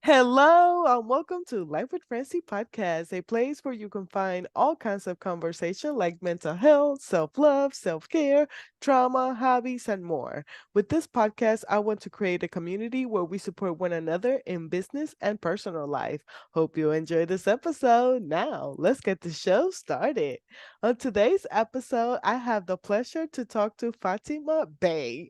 Hello, and welcome to Life with Francie Podcast, a place where you can find all kinds of conversation like mental health, self-love, self-care, trauma, hobbies, and more. With this podcast, I want to create a community where we support one another in business and personal life. Hope you enjoy this episode. Now, let's get the show started. On today's episode, I have the pleasure to talk to Fatima Bey,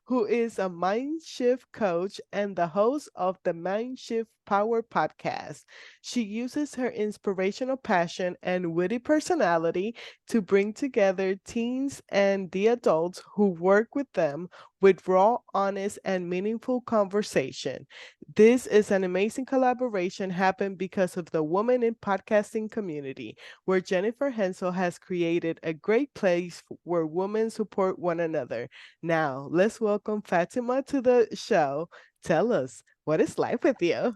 who is a mind shift coach and the host of the Mind Shift Power podcast. She uses her inspirational passion and witty personality to bring together teens and the adults who work with them with raw, honest, and meaningful conversation. This is an amazing collaboration happened because of the Woman in Podcasting community, where Jennifer Hensel has created a great place where women support one another. Now, let's welcome Fatima to the show. Tell us, what is life with you?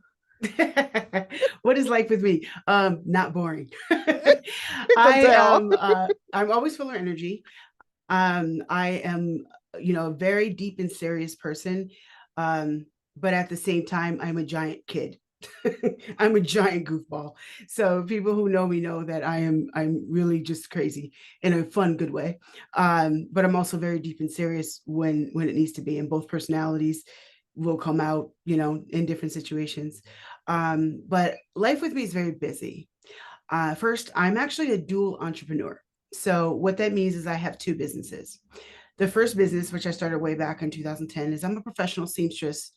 What is life with me? Not boring. Could tell. I'm always full of energy. I am, a very deep and serious person. But at the same time, I'm a giant kid. I'm a giant goofball. So people who know me know that I'm really just crazy in a fun, good way. But I'm also very deep and serious when it needs to be, and both personalities will come out, in different situations. But life with me is very busy. First, I'm actually a dual entrepreneur. So what that means is I have two businesses. The first business, which I started way back in 2010, is I'm a professional seamstress,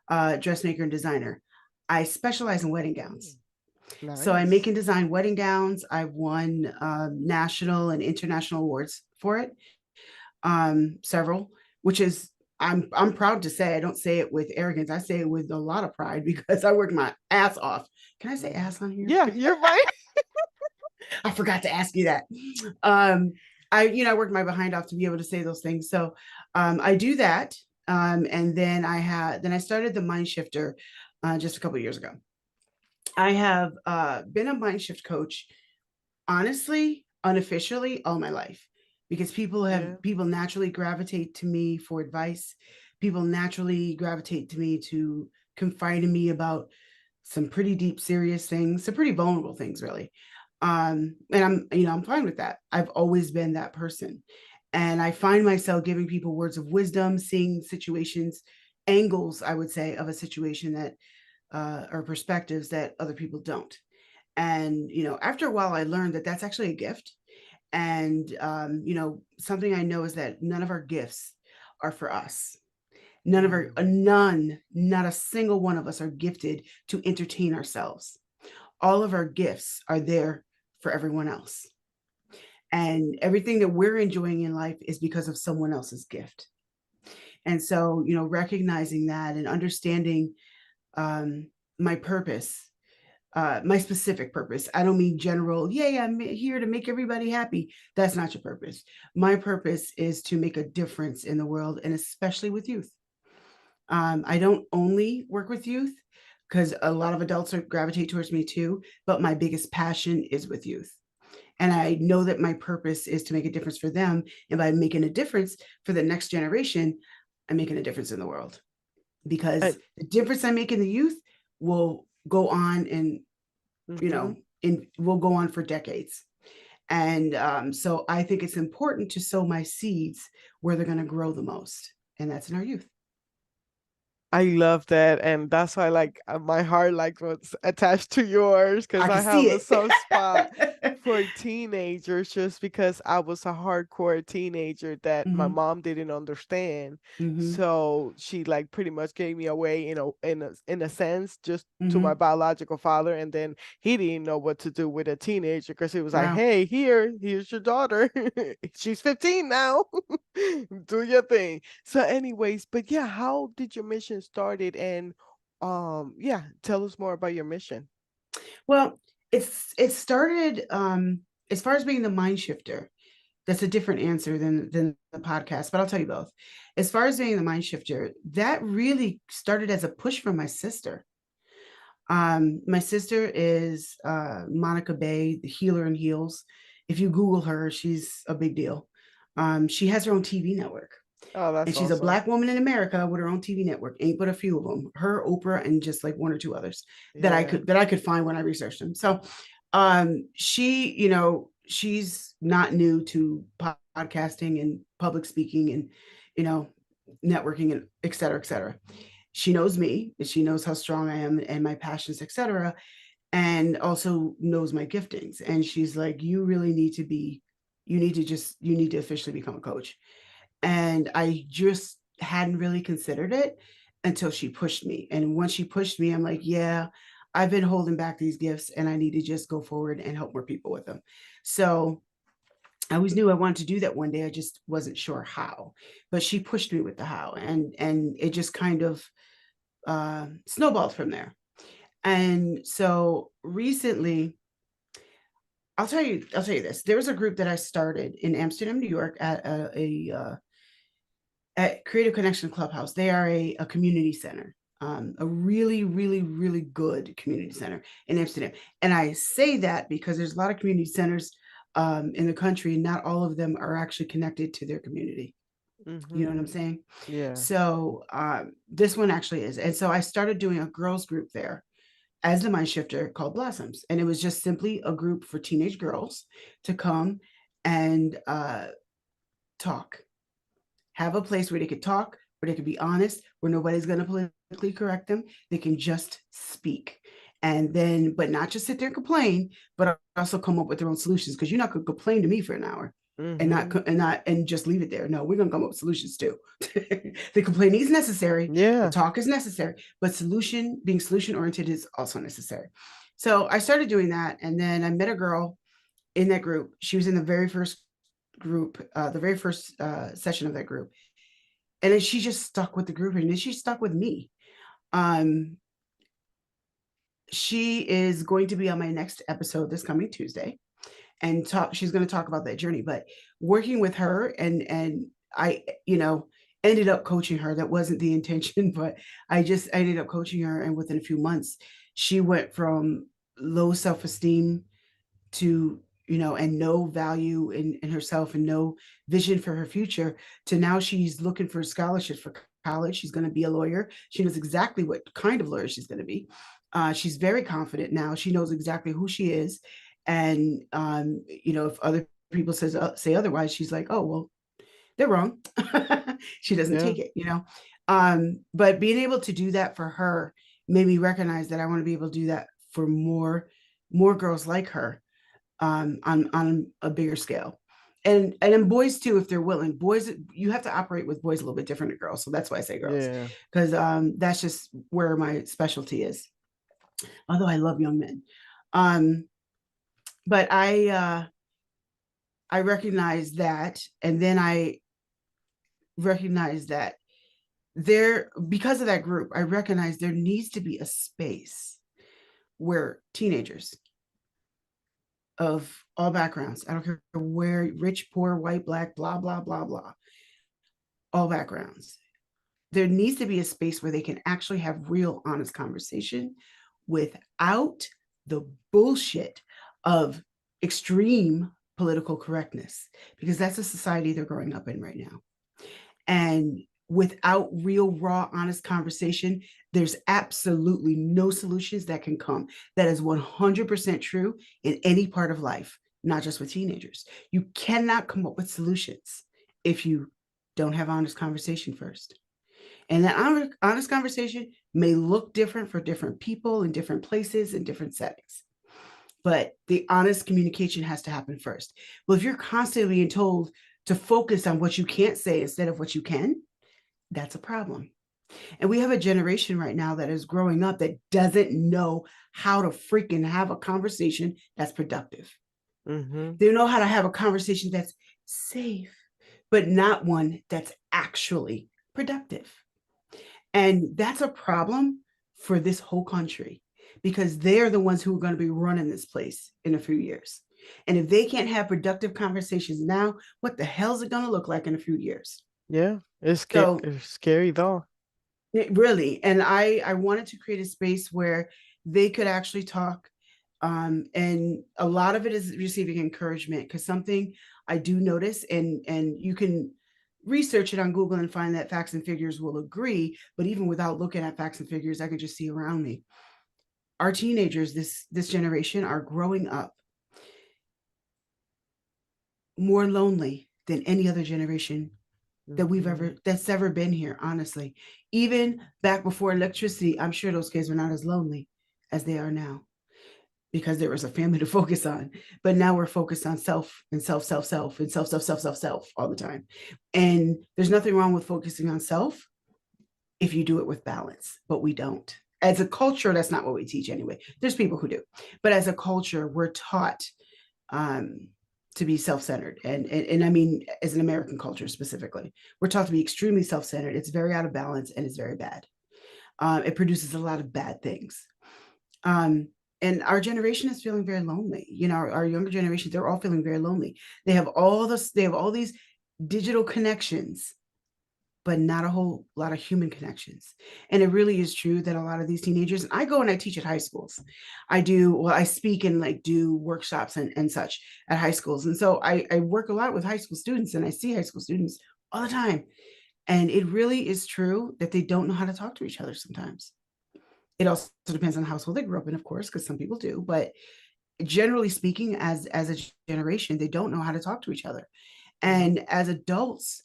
dressmaker, and designer. I specialize in wedding Mm, gowns. So I make nice. and design wedding gowns. I've won national and international awards for it, several, which is I'm proud to say. I don't say it with arrogance. I say it with a lot of pride because I work my ass off. Can I say Mhm. ass on here? Yeah, you're right. I forgot to ask you that. Um, I worked my behind off to be able to say those things. So I do that. And then I started the MindShifter just a couple of years ago. I have been a MindShift coach, honestly, unofficially, all my life, because Yeah. people naturally gravitate to me for advice. People naturally gravitate to me to confide in me about some pretty deep, serious things, some pretty vulnerable things, really. And I'm fine with that. I've always been that person. And I find myself giving people words of wisdom, seeing situations, angles, I would say, of a situation that or perspectives that other people don't. And after a while, I learned that that's actually a gift. And something I know is that none of our gifts are for us. Mm. Not a single one of us are gifted to entertain ourselves. All of our gifts are there for everyone else. And everything that we're enjoying in life is because of someone else's gift. And so, recognizing that and understanding my purpose, my specific purpose. I don't mean general, yay, I'm here to make everybody happy. That's not your purpose. My purpose is to make a difference in the world, and especially with youth. I don't only work with youth because a lot of adults are gravitate towards me too, but my biggest passion is with youth. And I know that my purpose is to make a difference for them. And by making a difference for the next generation, I'm making a difference in the world because And, the difference I make in the youth will go on and, you mhm. know, will go on for decades. And so I think it's important to sow my seeds where they're going to grow the most. And that's in our youth. I love that, and that's why like my heart like was attached to yours because I can I see have a it. soft spot for teenagers just because I was a hardcore teenager that my Hmm. mom didn't understand. Hmm. So she like pretty much gave me away, in a sense, just to my Hmm. biological father, and then he didn't know what to do with a teenager because he was like, Wow. "Hey, here's your daughter. She's 15 now. Do your thing." So, anyways, but yeah, how did your mission started? And yeah, tell us more about your mission. Well, it started as far as being the mind shifter. That's a different answer than the podcast, but I'll tell you both. As far as being the mind shifter, that really started as a push from my sister. My sister is Monica Bay, the healer in heels. If you Google her, she's a big deal. She has her own TV network. Oh, And that's she's a awesome. black woman in America with her own TV network. Ain't but a few of them. Her, Oprah, and just like one or two others Yeah. that I could find when I researched them. So, she, she's not new to podcasting and public speaking and you know networking and et cetera, et cetera. She knows me. She knows how strong I am and my passions, et cetera, and also knows my giftings. And she's like, you really need to be, you need to officially become a coach. And I just hadn't really considered it until she pushed me. And once she pushed me, I'm like, yeah, I've been holding back these gifts and I need to just go forward and help more people with them. So I always knew I wanted to do that one day. I just wasn't sure how. But she pushed me with the how. And it just kind of snowballed from there. And so recently, I'll tell you this. There was a group that I started in Amsterdam, New York, at Creative Connection Clubhouse. They are a community center, a really, really, really good community center in Amsterdam. And I say that because there's a lot of community centers in the country, and not all of them are actually connected to their community. You know Mm-hmm. what I'm saying? Yeah. So this one actually is. And so I started doing a girls group there as the MindShifter called Blossoms. And it was just simply a group for teenage girls to come and talk, have a place where they could talk, where they could be honest, where nobody's going to politically correct them. They can just speak. And then, but not just sit there and complain, but also come up with their own solutions. Because you're not going to complain to me for an hour Mm-hmm. and just leave it there. No, we're going to come up with solutions too. The complaining is necessary, the Yeah. talk is necessary, but being solution oriented is also necessary. So I started doing that, and then I met a girl in that group. She was in the very first group, the very first session of that group, and then she just stuck with the group, and then she stuck with me. Um, she is going to be on my next episode this coming Tuesday, and talk. She's going to talk about that journey. But working with her, and I, ended up coaching her. That wasn't the intention, but I ended up coaching her, and within a few months, she went from low self esteem to and no value in herself and no vision for her future, to now she's looking for scholarships for college. She's going to be a lawyer. She knows exactly what kind of lawyer she's going to be. She's very confident now. She knows exactly who she is. And if other people say otherwise, she's like, oh well, they're wrong. She doesn't Yeah. take it. But being able to do that for her made me recognize that I want to be able to do that for more girls like her, on a bigger scale. And then boys too, if they're willing. Boys, you have to operate with boys a little bit different than girls. So that's why I say girls, Yeah. because that's just where my specialty is. Although I love young men. Um, but I recognize that, and then I recognize that there, because of that group, I recognize there needs to be a space where teenagers of all backgrounds, I don't care where, rich, poor, white, black, blah, blah, blah, blah, all backgrounds, there needs to be a space where they can actually have real, honest conversation without the bullshit of extreme political correctness, because that's the society they're growing up in right now. And without real, raw, honest conversation, there's absolutely no solutions that can come. That is 100% true in any part of life, not just with teenagers. You cannot come up with solutions if you don't have honest conversation first. And that honest conversation may look different for different people in different places in different settings. But the honest communication has to happen first. Well, if you're constantly being told to focus on what you can't say instead of what you can, that's a problem. And we have a generation right now that is growing up that doesn't know how to freaking have a conversation that's productive. Mm-hmm. They know how to have a conversation that's safe, but not one that's actually productive. And that's a problem for this whole country, because they're the ones who are going to be running this place in a few years. And if they can't have productive conversations now, what the hell is it going to look like in a few years? Yeah. So It's scary though. really, and I wanted to create a space where they could actually talk, and a lot of it is receiving encouragement, because something I do notice, and you can research it on Google and find that facts and figures will agree. But even without looking at facts and figures, I can just see around me. Our teenagers, this generation, are growing up more lonely than any other generation Mhm. that's ever been here, honestly. Even back before electricity, I'm sure those kids were not as lonely as they are now, because there was a family to focus on. But now we're focused on self and self and self all the time. And there's nothing wrong with focusing on self if you do it with balance, but we don't. As a culture, that's not what we teach anyway. There's people who do, but as a culture, we're taught um, to be self-centered, and I mean, as an American culture specifically, we're taught to be extremely self-centered. It's very out of balance and it's very bad. It produces a lot of bad things. Um, and our generation is feeling very lonely. You know, our younger generation, they're all feeling very lonely. They have all these digital connections, but not a whole lot of human connections. And it really is true that a lot of these teenagers, and I go and I teach at high schools. I speak and like do workshops and such at high schools. And so I work a lot with high school students and I see high school students all the time. And it really is true that they don't know how to talk to each other sometimes. It also depends on the household they grew up in, of course, because some people do. But generally speaking, as a generation, they don't know how to talk to each other. No. And as adults,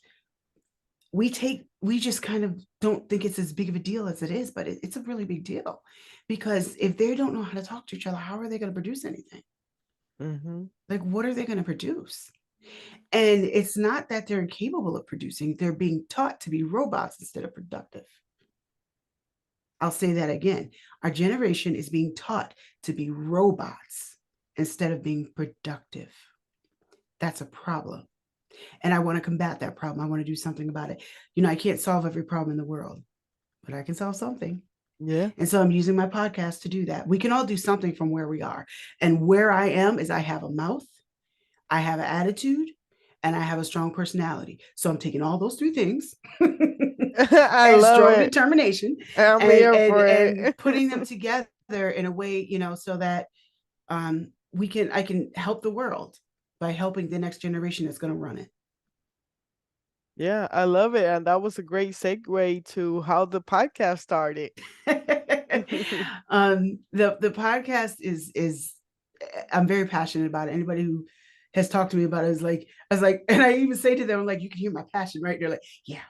we just kind of don't think it's as big of a deal as it is, but it's a really big deal, because if they don't know how to talk to each other, how are they going to produce anything? Mhm. Like, what are they going to produce? And it's not that they're incapable of producing, they're being taught to be robots instead of productive. I'll say that again. Our generation is being taught to be robots instead of being productive. That's a problem. And I want to combat that problem. I want to do something about it. You know, I can't solve every problem in the world, but I can solve something. Yeah. And so I'm using my podcast to do that. We can all do something from where we are. And where I am is I have a mouth, I have an attitude, and I have a strong personality. So I'm taking all those three things I and love strong it. determination I'm here for and it. putting them together in a way, you know, so that I can help the world by helping the next generation that's going to run Yeah, I love it. And that was a great segue to how the podcast started. it. The podcast is I'm very passionate about it. Anybody who has talked to me about it is like, I was like, and I even say to them, I'm like, you can hear my passion, right? They're like, yeah.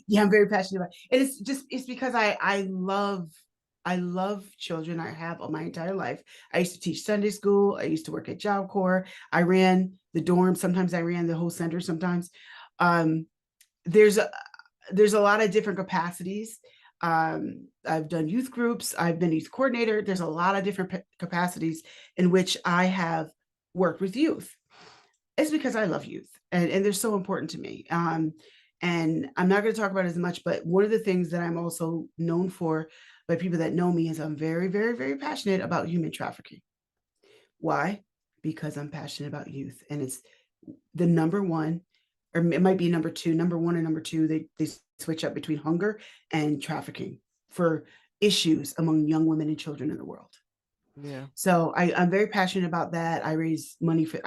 Yeah, I'm very passionate about it. And it's because I love children. I have all my entire life. I used to teach Sunday school. I used to work at Job Corps. I ran the dorm. Sometimes I ran the whole center. Sometimes um, there's a, there's a lot of different capacities. I've done youth groups. I've been youth coordinator. There's a lot of different capacities in which I have worked with youth. It's because I love youth, and they're so important to me. And I'm not going to talk about it as much, but one of the things that I'm also known for by people that know me is I'm very, very, very passionate about human trafficking. Why? Because I'm passionate about youth, and it's the number one, or it might be number two, number one and number two. They switch up between hunger and trafficking for issues among young women and children in the world. Yeah. So I'm very passionate about that. I have raised money for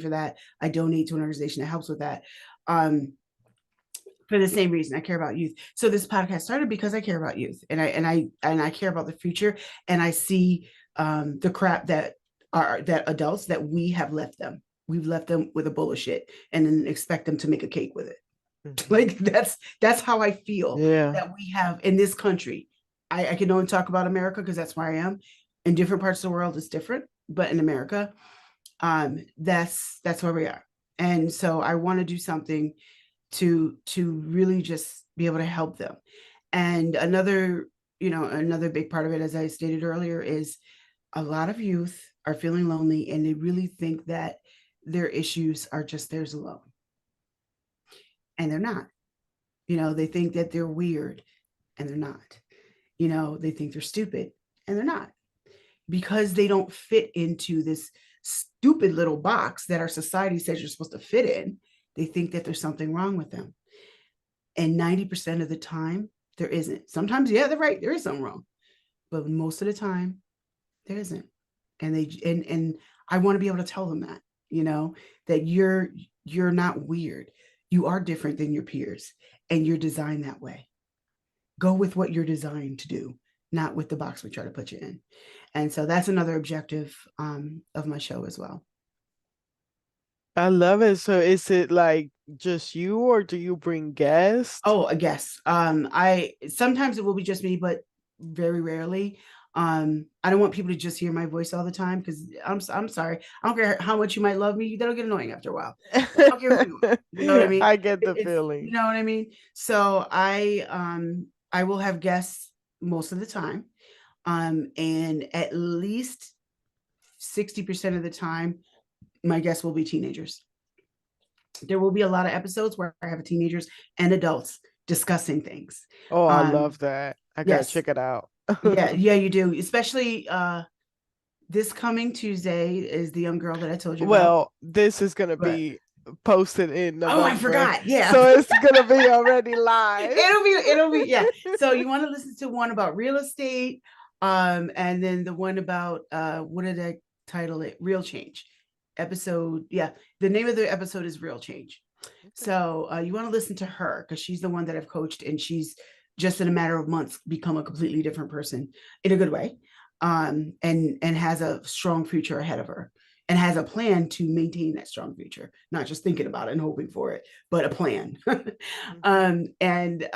that. I donate to an organization that helps with that. Um, for the same reason, I care about youth. So this podcast started because I care about youth, and I care about the future, and I see the crap that adults that we have left them. We've left them with a bowl of shit, and then expect them to make a cake with it. Mhm. Like that's how I feel Yeah. that we have in this country. I can only talk about America because that's where I am. In different parts of the world, it's different, but in America, that's where we are. And so I want to do something to really just be able to help them. And another big part of it, as I stated earlier, is a lot of youth are feeling lonely and they really think that their issues are just theirs alone. And they're not. You know, they think that they're weird and they're not. You know, they think they're stupid and they're not, because they don't fit into this stupid little box that our society says you're supposed to fit in. They think that there's something wrong with them. And 90% of the time, there isn't. Sometimes, yeah, they're right, there is something wrong. But most of the time, there isn't. And I want to be able to tell them that, you know, that you're not weird. You are different than your peers, and you're designed that way. Go with what you're designed to do, not with the box we try to put you in. And so that's another objective of my show as well. I love it. So is it like just you or do you bring guests? Oh, I guess. I sometimes it will be just me, but very rarely. I don't want people to just hear my voice all the time because I'm sorry. I don't care how much you might love me, that'll get annoying after a while. I don't care who you are. You know what I mean? I get the It's you feeling. know what I mean? So I will have guests most of the time. And at least 60% of the time, my guests will be teenagers. There will be a lot of episodes where I have teenagers and adults discussing things. Oh, I Um, love that. I gotta yes, check it out. yeah, you do. Especially this coming Tuesday is the young girl that I told you about. Well, this is gonna But be posted in oh, I November, forgot. Yeah, so it's gonna be already live. it'll be yeah. So you want to listen to one about real estate, and then the one about what did I title it? Real change episode. Yeah, the name of the episode is Real Change. Okay. So you want to listen to her because she's the one that I've coached, and she's just in a matter of months become a completely different person in a good way, and has a strong future ahead of her, and has a plan to maintain that strong future, not just thinking about it and hoping for it, but a plan. Mhm. And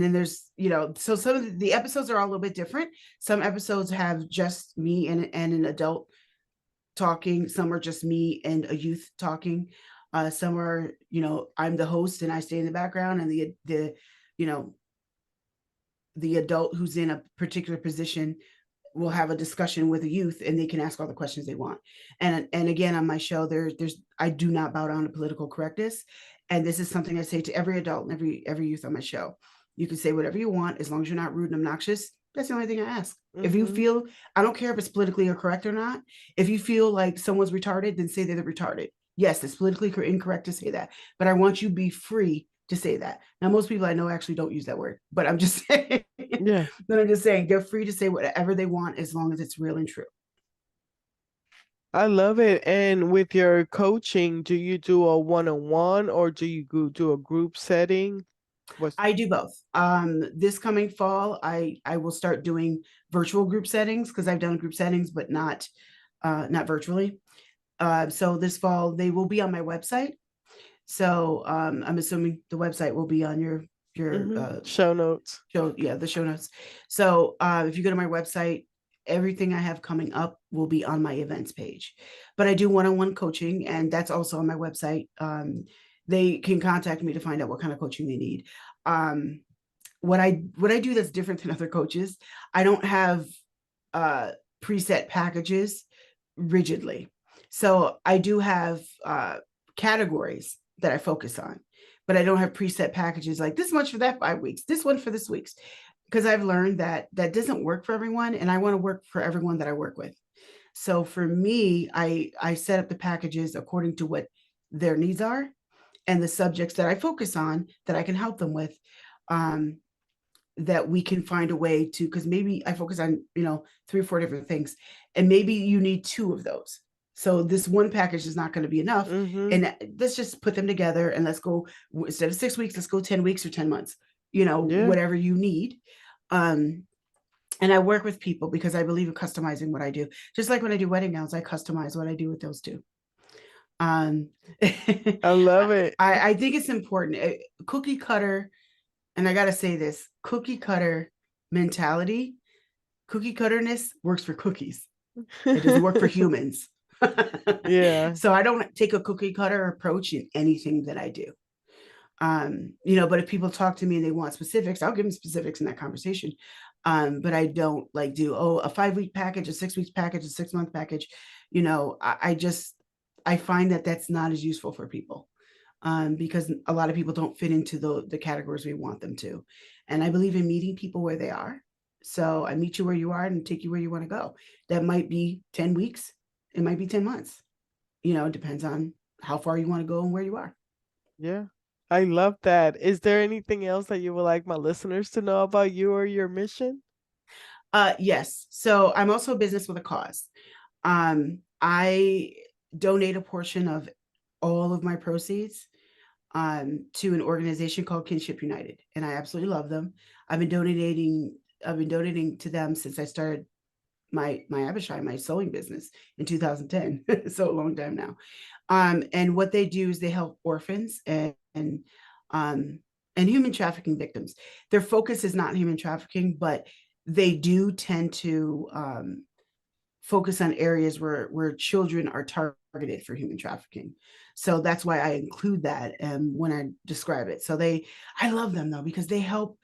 then there's so some of the episodes are all a little bit different. Some episodes have just me and an adult talking. Some are just me and a youth talking. Some are, I'm the host and I stay in the background, and you know, the adult who's in a particular position will have a discussion with a youth and they can ask all the questions they want. And again, on my show, there's I do not bow down to political correctness. And this is something I say to every adult and every youth on my show. You can say whatever you want as long as you're not rude and obnoxious. That's the only thing I ask. If you Mhm. feel, I don't care if it's politically correct or not. If you feel like someone's retarded, then say they're retarded. Yes, it's politically incorrect to say that, but I want you to be free to say that. Now, most people I know actually don't use that word, but I'm just saying, Yeah. but I'm just saying they're free to say whatever they want as long as it's real and true. I love it. And with your coaching, do you do a one-on-one or do you do a group setting? What's I do both. This coming fall, I will start doing virtual group settings because I've done group settings, but not virtually. So this fall they will be on my website. So I'm assuming the website will be on your show notes? show, yeah, the show notes. So if you go to my website, everything I have coming up will be on my events page. But I do one-on-one coaching, and that's also on my website. They can contact me to find out what kind of coaching they need. Um, what I do that's different than other coaches, I don't have uh, preset packages rigidly. So I do have categories that I focus on, but I don't have preset packages like this much for that 5 weeks, this one for this week's, because I've learned that that doesn't work for everyone, and I want to work for everyone that I work with. So for me, I set up the packages according to what their needs are and the subjects that I focus on that I can help them with. Um, that we can find a way to, because maybe I focus on 3 or 4 different things, and maybe you need two of those. So this one package is not going to be enough, Mm-hmm. and let's just put them together and let's go, instead of 6 weeks, let's go 10 weeks or 10 months, Yeah. whatever you need. um and I work with people because I believe in customizing what I do. Just like when I do wedding gowns, I customize what I do with those too. um I love it. I think it's important. Cookie cutter, and I gotta say this, cookie cutter mentality, cookie cutterness works for cookies. It doesn't work for humans. Yeah. So I don't take a cookie cutter approach in anything that I do. But if people talk to me and they want specifics, I'll give them specifics in that conversation. But I don't like do, a 5 week package, a 6 weeks package, a 6 month package. I find that that's not as useful for people, because a lot of people don't fit into the categories we want them to. And I believe in meeting people where they are. So I meet you where you are and take you where you want to go. That might be 10 weeks. It might be 10 months. It depends on how far you want to go and where you are. Yeah. I love that. Is there anything else that you would like my listeners to know about you or your mission? Yes. So I'm also a business with a cause. I donate a portion of all of my proceeds to an organization called Kinship United, and I absolutely love them. I've been donating. I've been donating to them since I started my Abishai, my sewing business in 2010. So a long time now. And what they do is they help orphans um, and human trafficking victims. Their focus is not human trafficking, but they do tend to focus on areas where children are targeted for human trafficking. So that's why I include that when I describe it. So I love them though because they help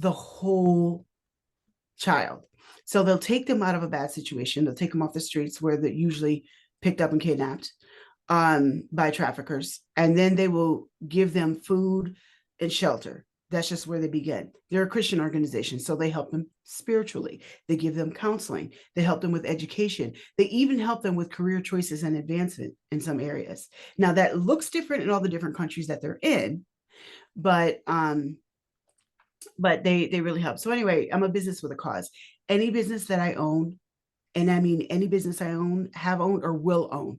the whole child. So they'll take them out of a bad situation. They'll take them off the streets where they're usually picked up and kidnapped by traffickers, and then they will give them food and shelter. That's just where they begin. They're a Christian organization, so they help them spiritually. They give them counseling. They help them with education. They even help them with career choices and advancement in some areas. Now that looks different in all the different countries that they're in, but they really help. So anyway, I'm a business with a cause. Any business that I own, and I mean any business I own, have owned, or will own,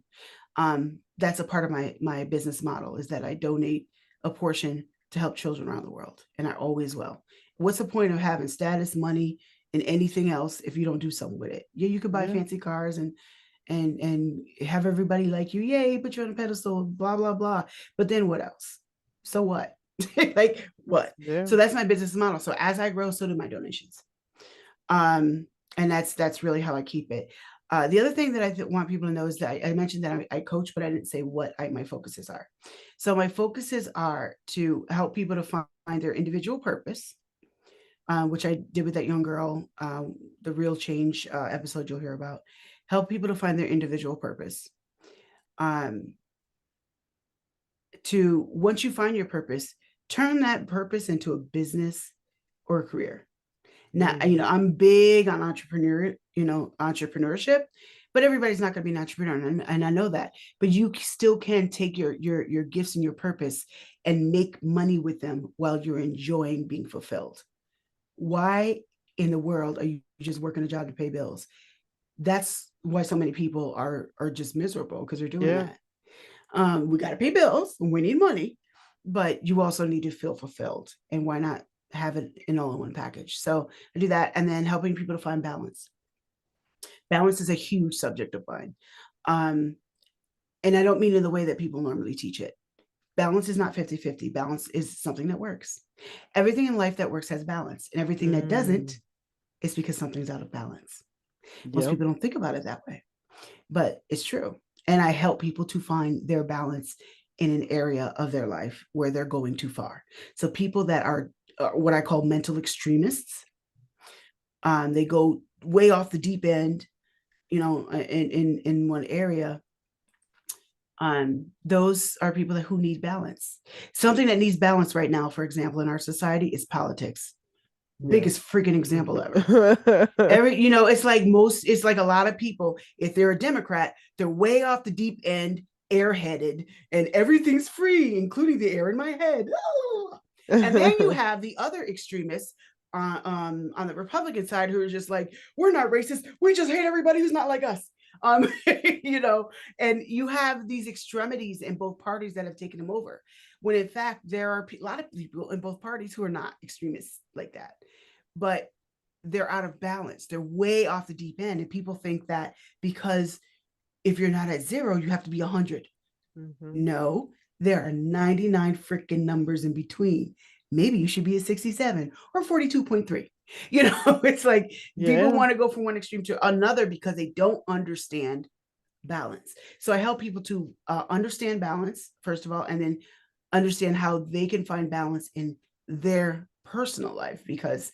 that's a part of my business model, is that I donate a portion to help children around the world, and I always will. What's the point of having status, money, and anything else if you don't do something with it? Yeah, you could buy Yeah. fancy cars and have everybody like you, yay, put you on a pedestal, blah blah blah. But then what else? So what? Like what? Yeah. So that's my business model. So as I grow, so do my donations. Um, and that's really how I keep it. The other thing that want people to know is that I mentioned that I coach, but I didn't say what my focuses are. So my focuses are to help people to find their individual purpose, which I did with that young girl, the Real Change episode you'll hear about. Help people to find their individual purpose. Um, to once you find your purpose, turn that purpose into a business or a career. Now, Mhm. I'm big on entrepreneurship, but everybody's not going to be an entrepreneur, and I know that. But you still can take your gifts and your purpose and make money with them while you're enjoying being fulfilled. Why in the world are you just working a job to pay bills? That's why so many people are just miserable, because they're doing Yeah. that. We got to pay bills and we need money, but you also need to feel fulfilled. And why not have it in all in one package? So I do that. And then helping people to find balance. Balance is a huge subject of mine. Um, and I don't mean in the way that people normally teach it. Balance is not 50-50. Balance is something that works. Everything in life that works has balance, and everything that doesn't Mm. is because something's out of balance. Most Yep. people don't think about it that way, but it's true. And I help people to find their balance in an area of their life where they're going too far. So people that are what I call mental extremists, they go way off the deep end, in one area. Those are people who need balance. Something that needs balance right now, for example, in our society is politics. Yeah. Biggest freaking example ever. It's like a lot of people, if they're a Democrat, they're way off the deep end, airheaded, and everything's free, including the air in my head. Oh. And then you have the other extremists on the Republican side who are just like, we're not racist, we just hate everybody who's not like us. um you know and you have these extremities in both parties that have taken them over, when in fact there are a lot of people in both parties who are not extremists like that, but they're out of balance. They're way off the deep end, and people think that because if you're not at zero, you have to be 100. Mhm. No, there are 99 freaking numbers in between. Maybe you should be at 67 or 42.3. It's like people Yeah. want to go from one extreme to another because they don't understand balance. So I help people to understand balance, first of all, and then understand how they can find balance in their personal life, because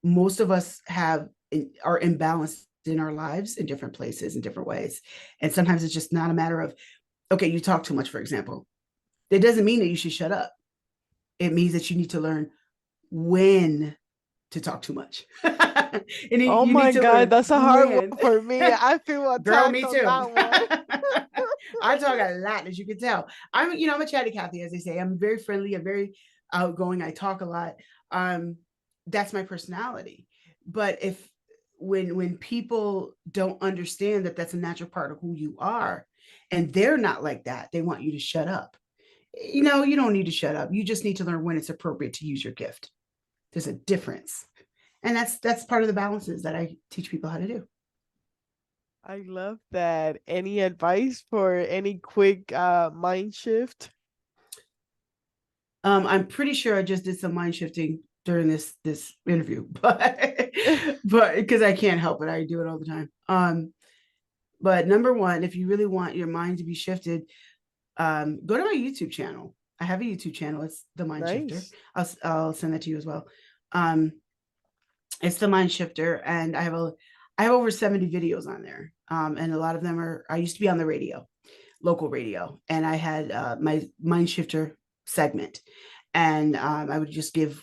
most of us are imbalanced in our lives in different places in different ways. And sometimes it's just not a matter of, okay, you talk too much, for example. That doesn't mean that you should shut up. It means that you need to learn when to talk too much. And Oh you need my to God, learn that's a hard one when. for me. I feel Girl, attacked me on too. that one. I talk a lot, as you can tell. I'm a chatty Cathy, as they say. I'm very friendly. I'm very outgoing. I talk a lot. Um, that's my personality. But if when people don't understand that that's a natural part of who you are, and they're not like that, they want you to shut up. you don't need to shut up. You just need to learn when it's appropriate to use your gift. There's a difference. And that's part of the balances that I teach people how to do. I love that. Any advice for any quick mind shift? I'm pretty sure I just did some mind shifting during this interview, but because I can't help it, I do it all the time. But number one, if you really want your mind to be shifted, go to my YouTube channel. I have a YouTube channel. It's the MindShifter. Nice. I'll send that to you as well. Um, it's the MindShifter, and I have over 70 videos on there. And a lot of them are. I used to be on the radio, local radio, and I had my MindShifter segment, and I would just give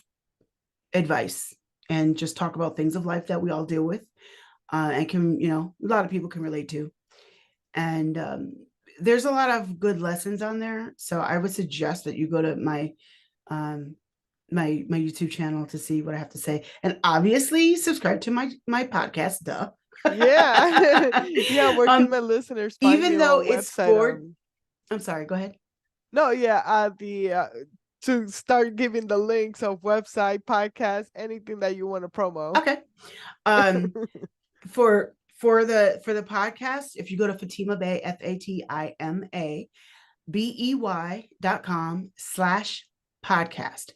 advice and just talk about things of life that we all deal with, and a lot of people can relate to. And there's a lot of good lessons on there. So I would suggest that you go to um, my YouTube channel to see what I have to say, and obviously subscribe to my podcast. Duh. Yeah. Yeah, where can my listeners find Even you though on it's website for, on I'm sorry. Go ahead. No, yeah, the to start giving the links of website, podcast, anything that you want to promo. Okay. Um, for the podcast, if you go to Fatima Bey, FatimabEY.com/podcast.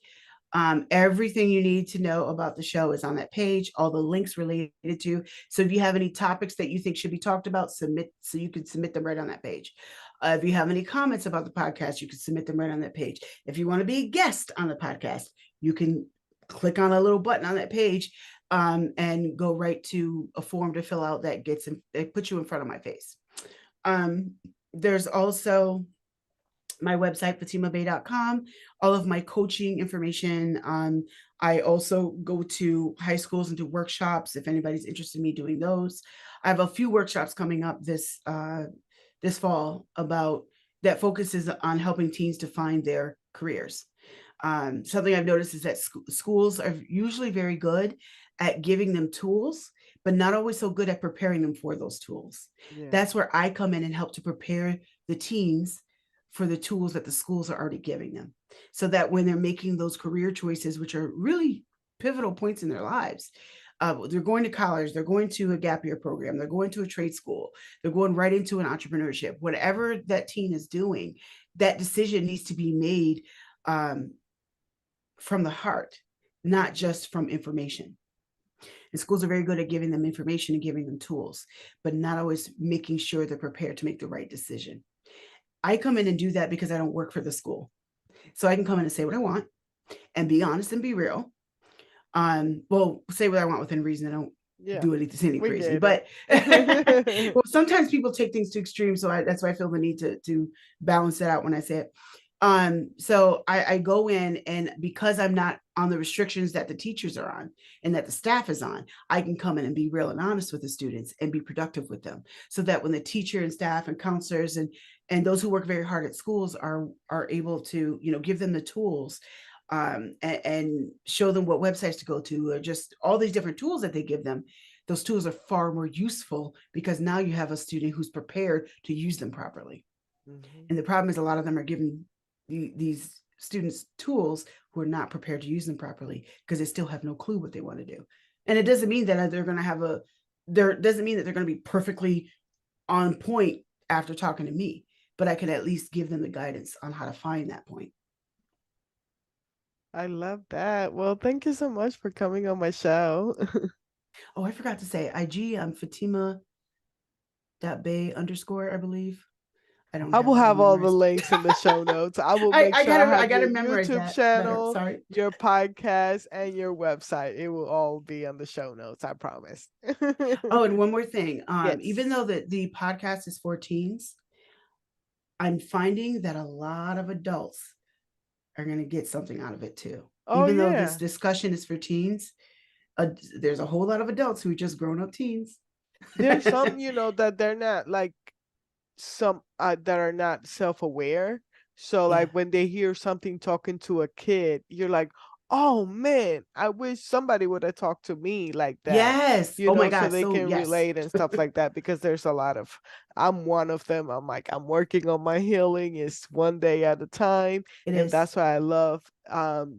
Everything you need to know about the show is on that page, all the links related to. So if you have any topics that you think should be talked about, you can submit them right on that page. If you have any comments about the podcast, you can submit them right on that page. If you want to be a guest on the podcast, you can click on a little button on that page, and go right to a form to fill out that puts you in front of my face. There's also my website, fatimabey.com, all of my coaching information. I also go to high schools and do workshops if anybody's interested in me doing those. I have a few workshops coming up this fall about that focuses on helping teens to find their careers. Something I've noticed is that schools are usually very good at giving them tools, but not always so good at preparing them for those tools. Yeah. That's where I come in and help to prepare the teens for the tools that the schools are already giving them, so that when they're making those career choices, which are really pivotal points in their lives, they're going to college, they're going to a gap year program, they're going to a trade school, they're going right into an entrepreneurship, whatever that teen is doing, that decision needs to be made from the heart, not just from information. And schools are very good at giving them information and giving them tools, but not always making sure they're prepared to make the right decision. I come in and do that because I don't work for the school. So I can come in and say what I want and be honest and be real. Well, say what I want within reason. I don't do anything crazy, but well, sometimes people take things to extreme. So that's why I feel the need to balance it out when I say it. So I go in, and because I'm not on the restrictions that the teachers are on and that the staff is on, I can come in and be real and honest with the students and be productive with them, so that when the teacher and staff and counselors and those who work very hard at schools are able to, give them the tools, and show them what websites to go to, or just all these different tools that they give them. Those tools are far more useful because now you have a student who's prepared to use them properly. Mm-hmm. And the problem is a lot of them are giving these students tools who are not prepared to use them properly because they still have no clue what they want to do. And it doesn't mean that they're going to be perfectly on point after talking to me, but I can at least give them the guidance on how to find that point. I love that. Well, thank you so much for coming on my show. Oh, I forgot to say IG. I'm Fatima.Bey_, I believe. I will have all the links in the show notes. I will make sure I have your YouTube channel, your podcast, and your website. It will all be on the show notes, I promise. Oh, and one more thing. Yes. Even though the podcast is for teens, I'm finding that a lot of adults are going to get something out of it too. Even though this discussion is for teens, there's a whole lot of adults who are just grown up teens. There's some, that they're not like some that are not self-aware. So like when they hear something talking to a kid, you're like, Oh man, I wish somebody would have talked to me like that, Yes. Oh my so God. they So can yes, relate and stuff like that, because there's a lot of, I'm one of them. I'm like, I'm working on my healing. It's one day at a time. it And is. that's why I love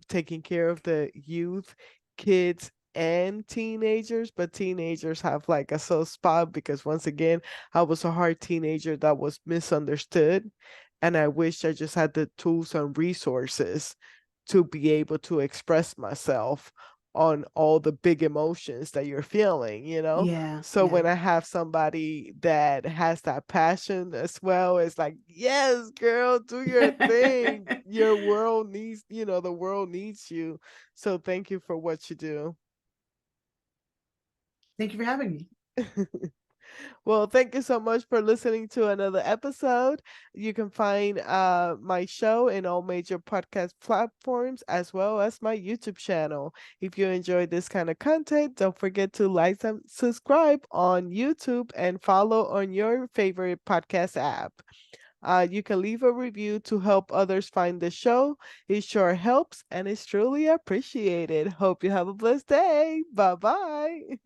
taking care of the youth, kids, and teenagers. But teenagers have like a soft spot because once again, I was a hard teenager that was misunderstood. And I wish I just had the tools and resources to be able to express myself on all the big emotions that you're feeling, you know? Yeah. So Yeah. when I have somebody that has that passion as well, it's like, yes, girl, do your thing. Your world needs, the world needs you. So thank you for what you do. Thank you for having me. Well, thank you so much for listening to another episode. You can find my show in all major podcast platforms as well as my YouTube channel. If you enjoy this kind of content, don't forget to like and subscribe on YouTube and follow on your favorite podcast app. You can leave a review to help others find the show. It sure helps and it's truly appreciated. Hope you have a blessed day. Bye bye.